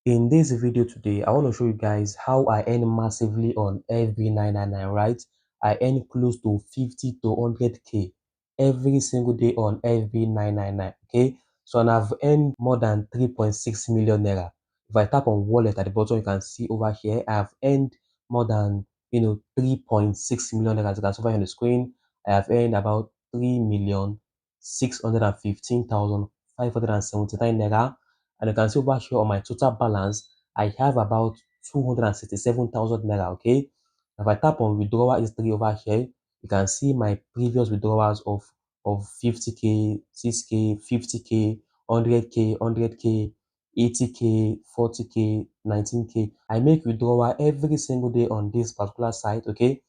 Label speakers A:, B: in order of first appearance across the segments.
A: In this video today, I want to show you guys how I earn massively on FB999, right? I earn close to 50 to 100k every single day on FB999, okay? So, and I've earned more than 3.6 million naira. If I tap on wallet at the bottom, you can see over here, I've earned more than, 3.6 million naira. As you can see over here on the screen, I have earned about 3,615,579 naira, and you can see over here on my total balance, I have about 267,000 naira. Okay. If I tap on withdrawal history over here, you can see my previous withdrawals of 50k, 6k, 50k, 100k, 100k, 80k, 40k, 19k. I make withdrawal every single day on this particular site. Okay.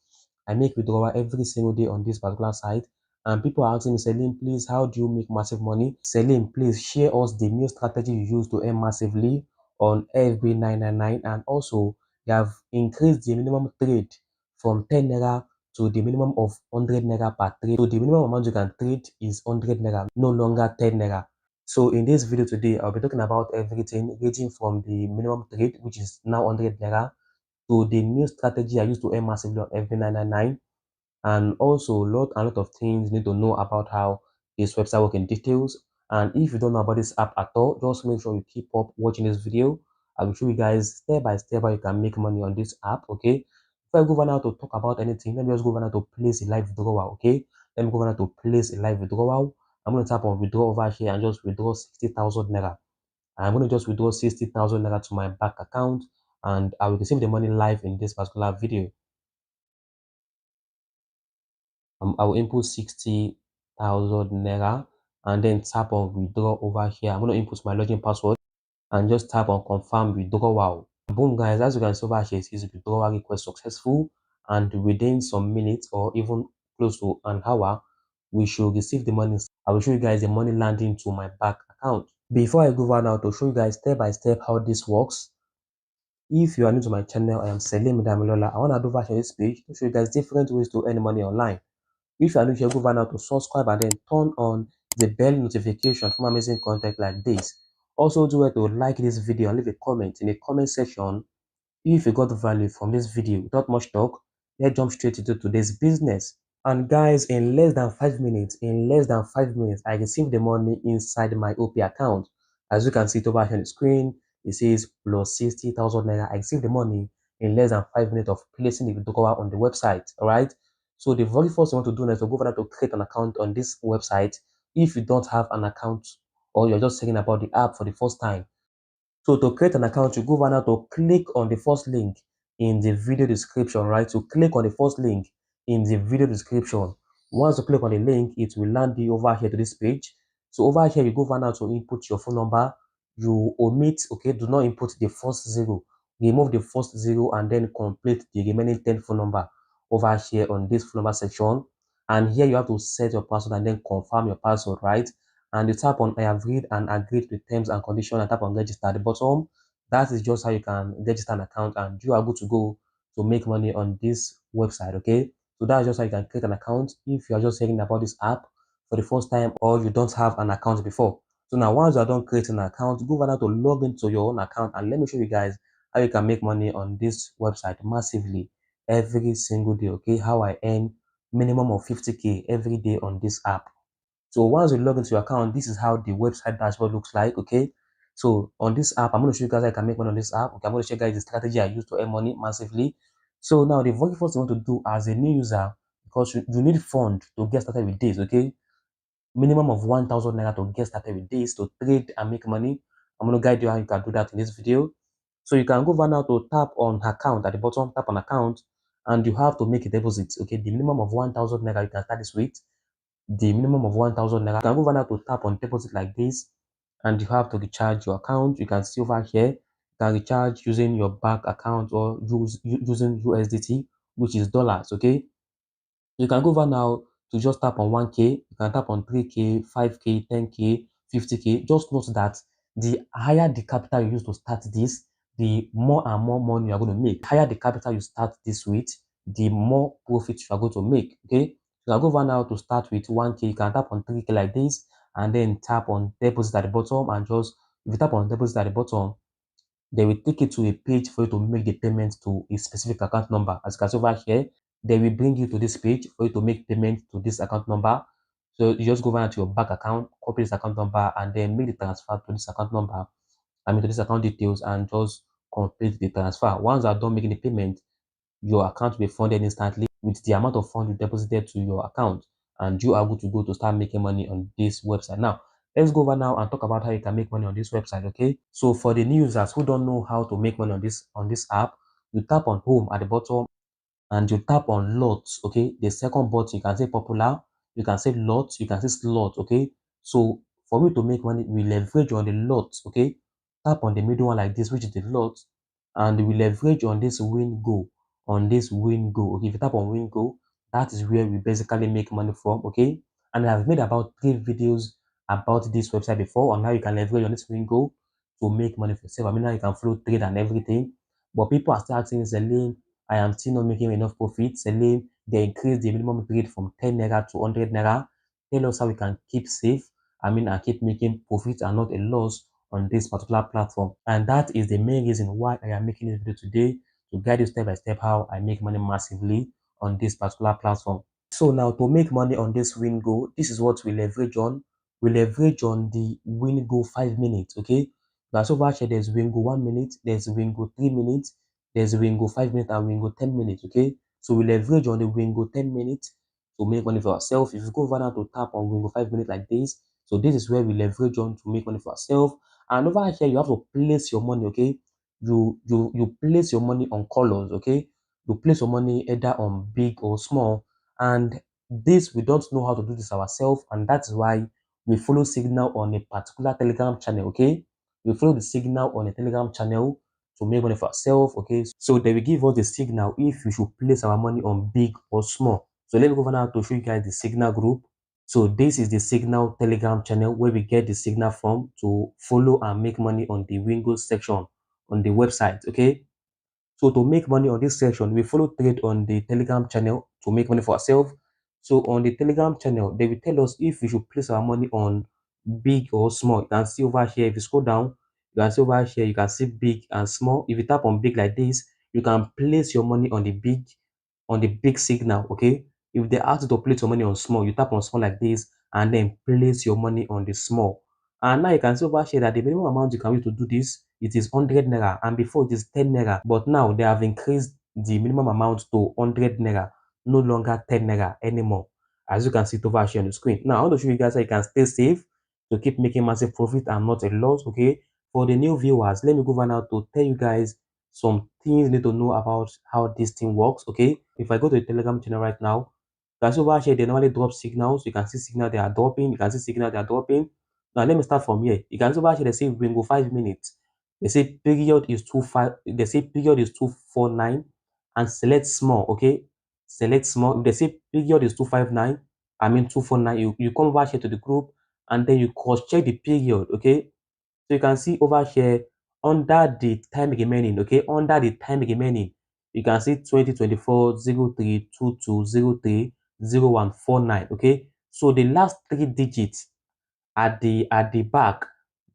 A: I make withdrawal every single day on this particular site. And people are asking me, Selim, please, how do you make massive money? Selim, please share us the new strategy you use to earn massively on FB999. And also, they have increased the minimum trade from 10 naira to the minimum of 100 naira per trade. So the minimum amount you can trade is 100 naira, no longer 10 naira. So in this video today, I'll be talking about everything ranging from the minimum trade, which is now 100 naira, to the new strategy I use to earn massively on FB999, and also a lot of things you need to know about how this website works in details. And if you don't know about this app at all, just make sure you keep up watching this video. I will show you guys step by step how you can make money on this app. Okay, before I go over now to talk about anything, let me just go over now to place a live withdrawal. Okay, let me go over now to place a live withdrawal. I'm going to tap on withdraw over here and just withdraw 60,000 naira. I'm going to just withdraw 60,000 naira to my bank account, and I will receive the money live in this particular video. I will input 60,000 naira and then tap on withdraw over here. I'm going to input my login password and just tap on confirm withdrawal. Boom, guys, as you can see over here, it says withdrawal request successful, and within some minutes or even close to an hour, we should receive the money. I will show you guys the money landing to my bank account. Before I go over now to show you guys step by step how this works, if you are new to my channel, I am Selim Damilola. I want to do over here this page to show you guys different ways to earn money online. If you are new here, go over now to subscribe and then turn on the bell notification for amazing content like this. Also, do it to like this video and leave a comment in the comment section if you got value from this video. Without much talk, let's jump straight into today's business. And guys, in less than 5 minutes, I received the money inside my OP account. As you can see it over here on the screen, it says plus 60,000 naira. I received the money in less than 5 minutes of placing the withdrawal on the website. All right. So the very first thing you want to do now is to go over to create an account on this website. If you don't have an account or you're just hearing about the app for the first time, so to create an account, you go over now to click on the first link in the video description, right? So click on the first link in the video description. Once you click on the link, it will land you over here to this page. So over here, you go over now to input your phone number. You omit, okay, do not input the first zero. Remove the first zero and then complete the remaining 10 phone number over here on this phone number section. And here you have to set your password and then confirm your password, right? And you tap on I have read and agreed to terms and conditions and tap on register at the bottom. That is just how you can register an account and you are good to go to make money on this website. Okay, so that's just how you can create an account if you are just hearing about this app for the first time or you don't have an account before. So now once you are done creating an account, go over now to log into your own account and let me show you guys how you can make money on this website massively every single day. Okay, how I earn minimum of 50k every day on this app. So once you log into your account, this is how the website dashboard looks like. Okay, so on this app, I'm going to show you guys how I can make money on this app. Okay, I'm going to show you guys the strategy I use to earn money massively. So now the very first thing you want to do as a new user, because you need fund to get started with this. Okay, minimum of 1,000 naira to get started with this to trade and make money. I'm going to guide you how you can do that in this video. So you can go over now to tap on account at the bottom, tap on account, and you have to make a deposit. Okay, the minimum of 1,000 naira you can start this with, the minimum of 1,000 naira. You can go over now to tap on deposit like this, and you have to recharge your account. You can see over here, you can recharge using your bank account or using USDT, which is dollars. Okay, you can go over now to just tap on 1k. You can tap on 3k, 5k, 10k, 50k. Just note that the higher the capital you use to start this, the more and more money you are going to make. The higher the capital you start this with, the more profit you are going to make. Okay, you can go over now to start with 1k. You can tap on 3k like this and then tap on deposit at the bottom, and just if you tap on deposit at the bottom, they will take you to a page for you to make the payment to a specific account number. As you can see over here, they will bring you to this page for you to make payment to this account number. So you just go over to your bank account, copy this account number, and then make the transfer to this account number. To this account details and just complete the transfer. Once you are done making the payment, your account will be funded instantly with the amount of funds you deposited to your account, and you are good to go to start making money on this website. Now, let's go over now and talk about how you can make money on this website. Okay, so for the new users who don't know how to make money on this app, you tap on home at the bottom and you tap on lots. Okay, the second button, you can say popular, you can say lots, you can say slot. Okay, so for me to make money, we leverage on the lots. Okay, tap on the middle one like this, which is the lot, and we leverage on this win go, okay. If you tap on win go, that is where we basically make money from. Okay, and I've made about 3 videos about this website before on how you can leverage on this win go to make money for yourself. I mean, how you can flow trade and everything, but people are still asking selling. I am still not making enough profit. Selling, they increase the minimum trade from 10 naira to 100 naira. Tell us how we can keep safe, and keep making profit and not a loss on this particular platform. And that is the main reason why I am making this video today, to guide you step by step how I make money massively on this particular platform. So now, to make money on this Wingo, this is what we leverage on. We leverage on the Wingo 5 minutes. Okay, that's over here. There's Wingo 1 minute, there's Wingo 3 minutes, there's Wingo 5 minutes, and Wingo 10 minutes. Okay, so we leverage on the Wingo 10 minutes to make money for ourselves. If you go over now to tap on Wingo 5 minutes like this, so this is where we leverage on to make money for ourselves. And over here, you have to place your money. Okay, you place your money on colors. Okay, you place your money either on big or small, and this, we don't know how to do this ourselves, and that's why we follow signal on a particular Telegram channel. Okay, we follow the signal on a Telegram channel to make money for ourselves. Okay, so they will give us the signal if we should place our money on big or small. So let me go over now to show you guys the signal group. So this is the signal Telegram channel where we get the signal from to follow and make money on the Windows section on the website. Okay, so to make money on this section, we follow trade on the Telegram channel to make money for ourselves. So on the Telegram channel, they will tell us if we should place our money on big or small. You can see over here, if you scroll down, you can see over here, you can see big and small. If you tap on big like this, you can place your money on the big signal. Okay, if they ask you to place your money on small, you tap on small like this and then place your money on the small. And now you can see over here that the minimum amount you can use to do this, it is 100 naira, and before it is 10 naira, but now they have increased the minimum amount to 100 naira, no longer 10 naira anymore, as you can see it over here on the screen. Now I want to show you guys how you can stay safe to keep making massive profit and not a loss. Okay, for the new viewers, let me go over now to tell you guys some things you need to know about how this thing works. Okay, if I go to the Telegram channel right now, you can see over here they normally drop signals. You can see signal they are dropping, you can see signal they are dropping. Now let me start from here. You can see over here they say Wingo 5 minutes. They say period is 25, they say period is 249, and select small. Okay, select small. If they say period is 259, 249, you come over here to the group and then you cross check the period. Okay, so you can see over here under the time remaining. Okay, under the time remaining, you can see 2024 03 22 03 0149. Okay, so the last 3 digits at the back,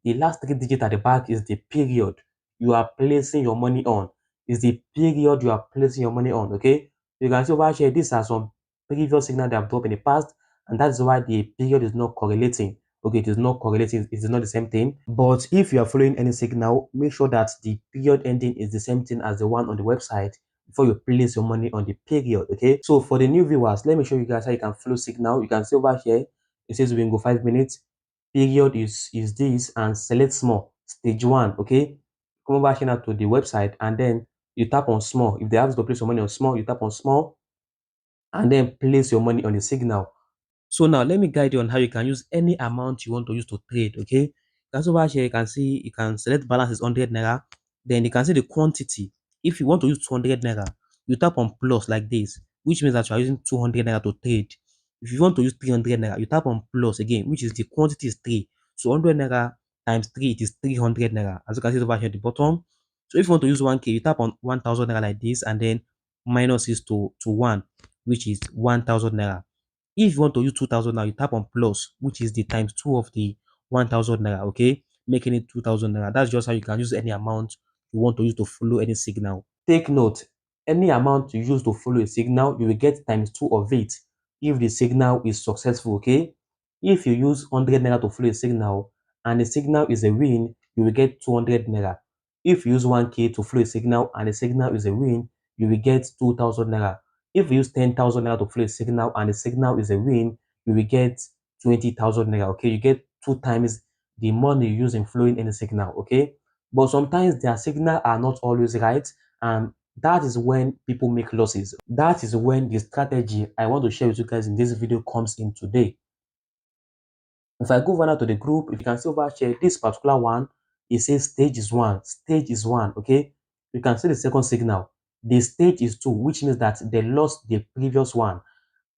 A: the last 3 digits at the back is the period you are placing your money on. Is the period you are placing your money on. Okay, you can see over here these are some previous signal they have dropped in the past, and that's why the period is not correlating. Okay, it is not correlating, it is not the same thing. But if you are following any signal, make sure that the period ending is the same thing as the one on the website before you place your money on the period. Okay, so for the new viewers, let me show you guys how you can follow signal. You can see over here it says we can go 5 minutes, period is this, and select small, stage 1. Okay, come over here now to the website and then you tap on small. If they ask you to place your money on small, you tap on small and then place your money on the signal. So now let me guide you on how you can use any amount you want to use to trade. Okay, that's over here. You can see you can select balance is 100 naira, then you can see the quantity. If you want to use 200 naira, you tap on plus like this, which means that you are using 200 naira to trade. If you want to use 300 naira, you tap on plus again, which is the quantity is 3. So 100 naira times 3, it is 300 naira, as you can see over here at the bottom. So if you want to use 1k, you tap on 1000 naira like this and then minus is to 1, which is 1000 naira. If you want to use 2000 now, you tap on plus, which is the times 2 of the 1000 naira. Okay, making it 2000 naira. That's just how you can use any amount you want to use to follow any signal. Take note, any amount you use to follow a signal, you will get times 2 of it if the signal is successful, okay? If you use 100 naira to follow a signal and the signal is a win, you will get 200 naira. If you use 1k to follow a signal and the signal is a win, you will get 2000 naira. If you use 10,000 naira to follow a signal and the signal is a win, you will get 20,000 naira, okay? You get 2 times the money you use in following any signal, okay? But sometimes their signal are not always right, and that is when people make losses. That is when the strategy I want to share with you guys in this video comes in today. If I go over now to the group, if you can see over here, this particular one, it says stage is one, stage is one, okay? You can see the second signal. The stage is two, which means that they lost the previous one.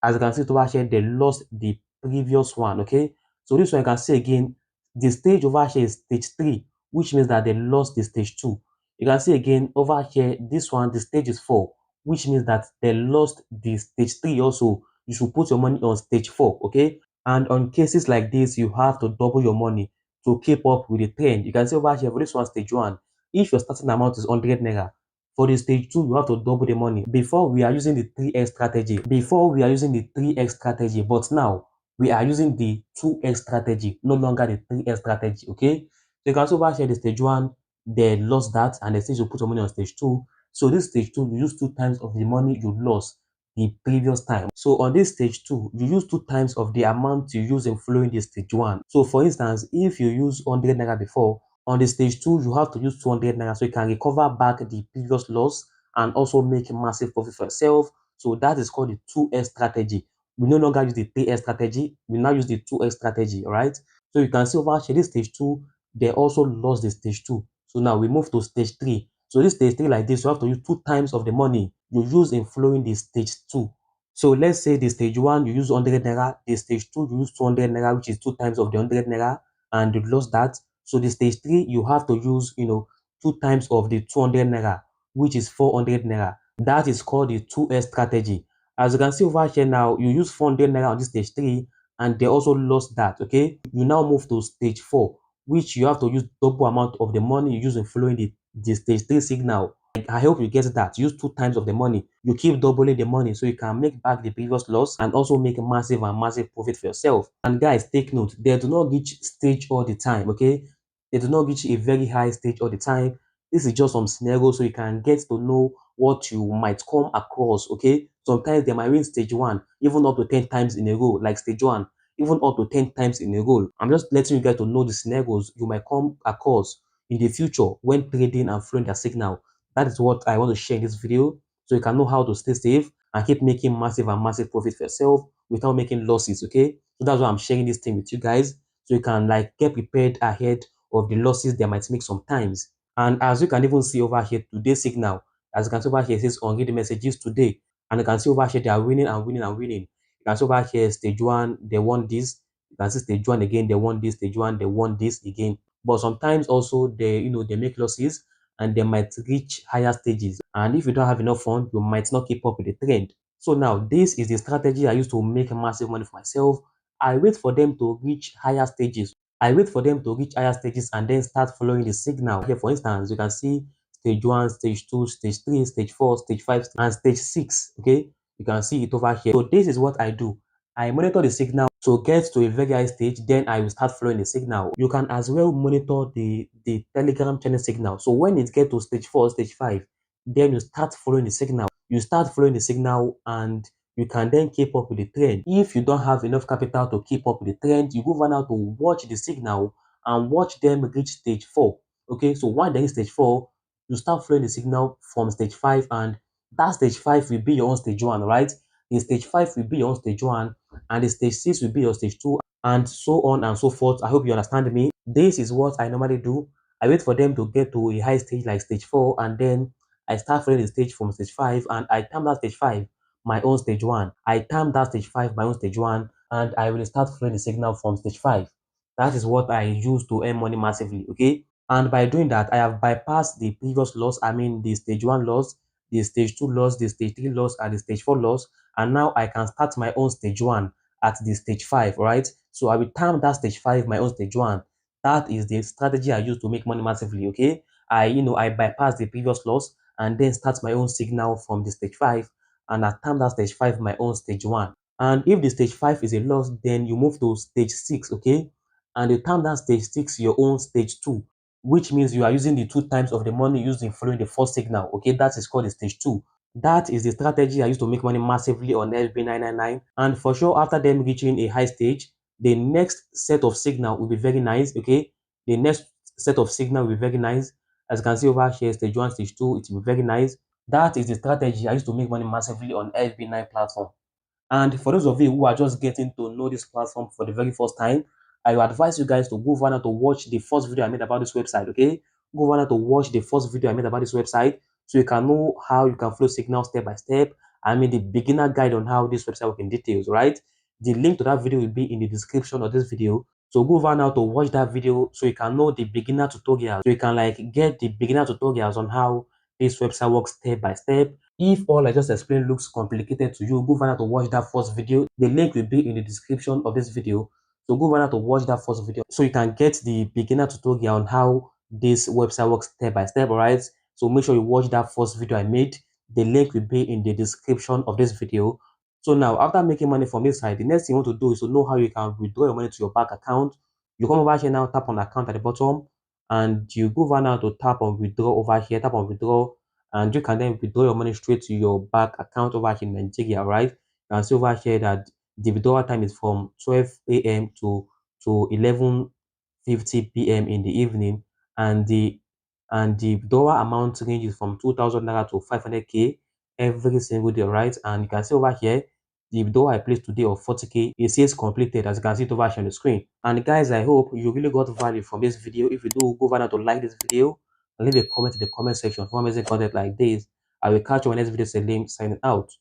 A: As you can see over here, they lost the previous one, okay? So this one you can see again, the stage over here is stage 3, which means that they lost the stage 2. You can see again over here, this one, the stage is 4, which means that they lost the stage 3 also. You should put your money on stage 4, okay? And on cases like this, you have to double your money to keep up with the trend. You can see over here for this one, stage 1, if your starting amount is 100 naira, for the stage 2, you have to double the money. Before, we are using the 3x strategy. But now we are using the 2x strategy, no longer the 3x strategy, okay? So you can see over here the stage 1, they lost that, and they say you put your money on stage 2. So this stage 2, you use 2 times of the money you lost the previous time. So on this stage 2, you use 2 times of the amount you use in following the stage 1. So for instance, if you use 100 naira before, on the stage 2, you have to use 200 naira so you can recover back the previous loss and also make massive profit for yourself. So that is called the 2x strategy. We no longer use the 3x strategy, we now use the 2x strategy, all right? So you can see over here, this stage 2, they also lost the stage 2. So now we move to stage 3. So this stage 3 like this, you have to use 2 times of the money you use in following the stage 2. So let's say the stage 1, you use 100 naira, the stage 2, you use 200 naira, which is 2 times of the 100 naira, and you lost that. So the stage 3, you have to use, 2 times of the 200 naira, which is 400 naira. That is called the 2S strategy. As you can see over here now, you use 400 naira on this stage 3, and they also lost that, okay? You now move to stage 4, which you have to use double amount of the money you use in following the stage 3 signal. I hope you get that. Use 2 times of the money. You keep doubling the money so you can make back the previous loss and also make a massive and massive profit for yourself. And guys, take note, they do not reach stage all the time, okay? They do not reach a very high stage all the time. This is just some scenarios so you can get to know what you might come across, okay? Sometimes they might win stage 1 even up to 10 times in a row, like stage 1, even up to 10 times in a row. I'm just letting you guys to know the scenarios you might come across in the future when trading and following their signal. That is what I want to share in this video so you can know how to stay safe and keep making massive and massive profit for yourself without making losses, okay? So that's why I'm sharing this thing with you guys so you can like get prepared ahead of the losses they might make sometimes. And as you can even see over here, today's signal, as you can see over here, it says unread messages today. And you can see over here, they are winning and winning and winning. You can see over here, stage 1, they won this. You can see stage 1 again, they won this. Stage 1, they won this again. But sometimes also they make losses and they might reach higher stages. And if you don't have enough fun, you might not keep up with the trend. So now this is the strategy I use to make massive money for myself. I wait for them to reach higher stages. And then start following the signal. Here, for instance, you can see stage 1, stage 2, stage 3, stage 4, stage 5, and stage 6. Okay, you can see it over here. So this is what I do. I monitor the signal to get to a very high stage, then I will start following the signal. You can as well monitor the Telegram channel signal. So when it gets to stage 4, stage 5, then you start following the signal. And you can then keep up with the trend. If you don't have enough capital to keep up with the trend, you go over now to watch the signal and watch them reach stage 4. Okay, so when they reach stage 4, you start following the signal from stage 5, and that stage 5 will be your own stage 1, right? The stage 5 will be your own stage 1, and the stage 6 will be your stage 2, and so on and so forth. I hope you understand me. This is what I normally do. I wait for them to get to a high stage like stage 4, and then I start following the stage from stage 5, and I time that stage 5 my own stage 1. I time that stage 5 my own stage 1, and I will start following the signal from stage 5. That is what I use to earn money massively, okay? And by doing that, I have bypassed the previous loss. I mean, the stage 1 loss, the stage 2 loss, the stage 3 loss, and the stage 4 loss. And now I can start my own stage 1 at the stage 5, right? So I will time that stage 5 my own stage 1. That is the strategy I use to make money massively, okay? I bypass the previous loss and then start my own signal from the stage 5, and I term that stage 5 my own stage 1. And if the stage 5 is a loss, then you move to stage 6, okay? And you term that stage 6 your own stage 2, which means you are using the 2 times of the money used in following the first signal, okay? That is called the stage 2. That is the strategy I used to make money massively on SB999. And for sure, after them reaching a high stage, the next set of signal will be very nice, okay? The next set of signal will be very nice. As you can see over here, stage 1, stage 2, it will be very nice. That is the strategy I used to make money massively on SB9 platform. And for those of you who are just getting to know this platform for the very first time, I will advise you guys to go over now to watch the first video I made about this website, okay? Go over now to watch the first video I made about this website so you can know how you can flow signal step by step. I mean, the beginner guide on how this website works in details, right? The link to that video will be in the description of this video. So go over now to watch that video so you can know the beginner tutorial. So you can like get the beginner tutorials on how this website works step by step. If all I just explained looks complicated to you, go find out to watch that first video. The link will be in the description of this video. So go find out to watch that first video so you can get the beginner tutorial on how this website works step by step, alright? So make sure you watch that first video I made. The link will be in the description of this video. So now, after making money from this side, the next thing you want to do is to know how you can withdraw your money to your bank account. You come over here now, tap on account at the bottom, and you go over now to tap on withdraw over here, tap on withdraw, and you can then withdraw your money straight to your bank account over here in Nigeria, right? You can see over here that the withdrawal time is from 12 a.m. to 11:50 p.m. in the evening, and the withdrawal amount ranges from 2,000 naira to 500k every single day, right? And you can see over here the withdrawal I placed today of 40k, it says completed, as you can see it over here on the screen. And guys, I hope you really got value from this video. If you do, go over now to like this video and leave a comment in the comment section for amazing content like this. I will catch you on the next video. Salim signing out.